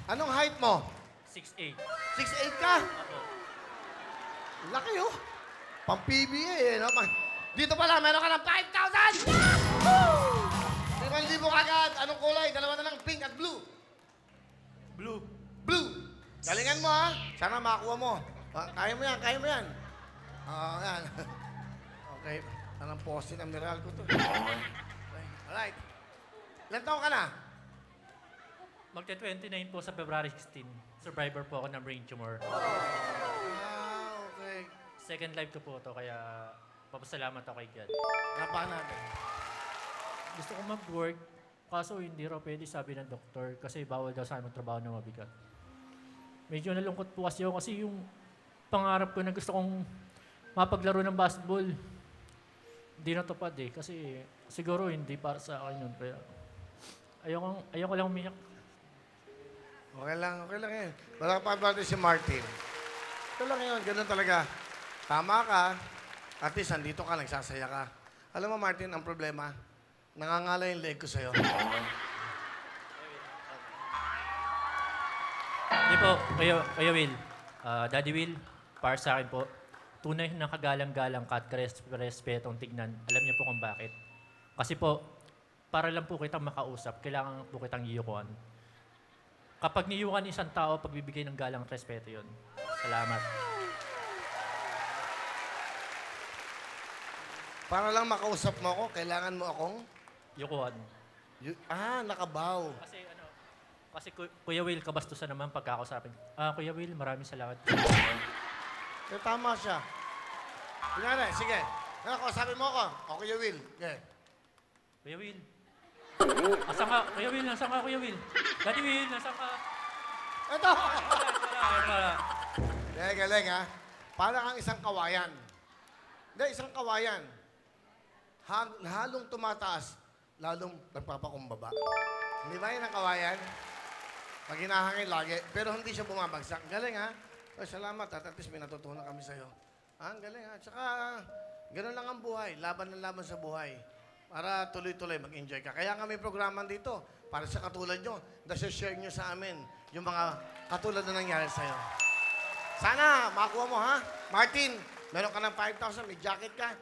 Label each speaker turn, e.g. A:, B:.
A: Anong height mo?
B: 6'8".
A: 6'8 ka?
B: Ako.
A: Laki, oh. Pang PBA, eh, no? Dito pala, meron ka ng 5,000! 5,000 kagad. Anong kulay? Dalawa na lang, pink at blue.
B: Blue.
A: Blue. Galingan mo, ha? Sana makakuha mo. Ah, kaya mo yan, kaya mo yan. Oo, yan. Okay. Anong poste ng mineral ko to? Okay. Alright. Ilan taon ka na?
B: Magte-29 po sa February 16. Survivor po ako ng brain tumor.
A: Ah, okay.
B: Second life ko po to, kaya papasalamat ako kay God.
A: Napahan natin.
B: Gusto ko mag-work, kaso hindi raw pwede, sabi ng doktor, kasi bawal daw sa akin magtrabaho na mabigat. Medyo nalungkot po kasi ako kasi yung pangarap ko na gusto kong mapaglaro ng basketball, hindi natupad eh. Kasi siguro hindi para sa akin yun. Kaya ayoko lang umiyak.
A: Okay lang yun. Malapad natin si Martin. Ito lang yun, ganun talaga. Tama ka, at least andito ka, nagsasaya ka. Alam mo Martin, ang problema, nangangala yung leg ko sa'yo.
B: Hindi po, Kuya Will. Daddy Will, para sa akin po, tunay na kagalang-galang ka at respetong tignan. Alam niyo po kung bakit. Kasi po, para lang po kitang makausap, kailangan po kitang iyukuan. Kapag niyukan isang tao, pagbibigay ng galang at respeto yun. Salamat.
A: Para lang makausap mo ako, kailangan mo akong...
B: Yukuan.
A: Nakabaw.
B: Kasi Kuya Will, kabastusan naman pagkakausapin. Kuya Will, maraming salamat.
A: Eh, tama siya. Kunyari, sige. Sabi mo ako. O, Kuya Will. Okay.
B: Kuya Will. Asan ka? Kuya Will, nasan ka, Kuya Will? Daddy Will, nasan ka?
A: Ito!
B: Wala.
A: Galing, ha? Para kang isang kawayan. Hindi, isang kawayan. Halong tumataas, lalong nagpapakumbaba. Hindi ba yun ang kawayan? Pag hinahangin lagi, pero hindi siya bumabagsak. Galing, ha? Oh, salamat, at least may natutunan kami sa'yo. Ang galing, ha? Tsaka, ganun lang ang buhay. Laban ng laban sa buhay. Para tuloy-tuloy mag-enjoy ka. Kaya nga may programa dito para sa katulad nyo. Nasa-share nyo sa amin yung mga katulad na nangyari sa'yo. Sana, makuha mo, ha? Martin, meron ka ng 5,000, may jacket ka.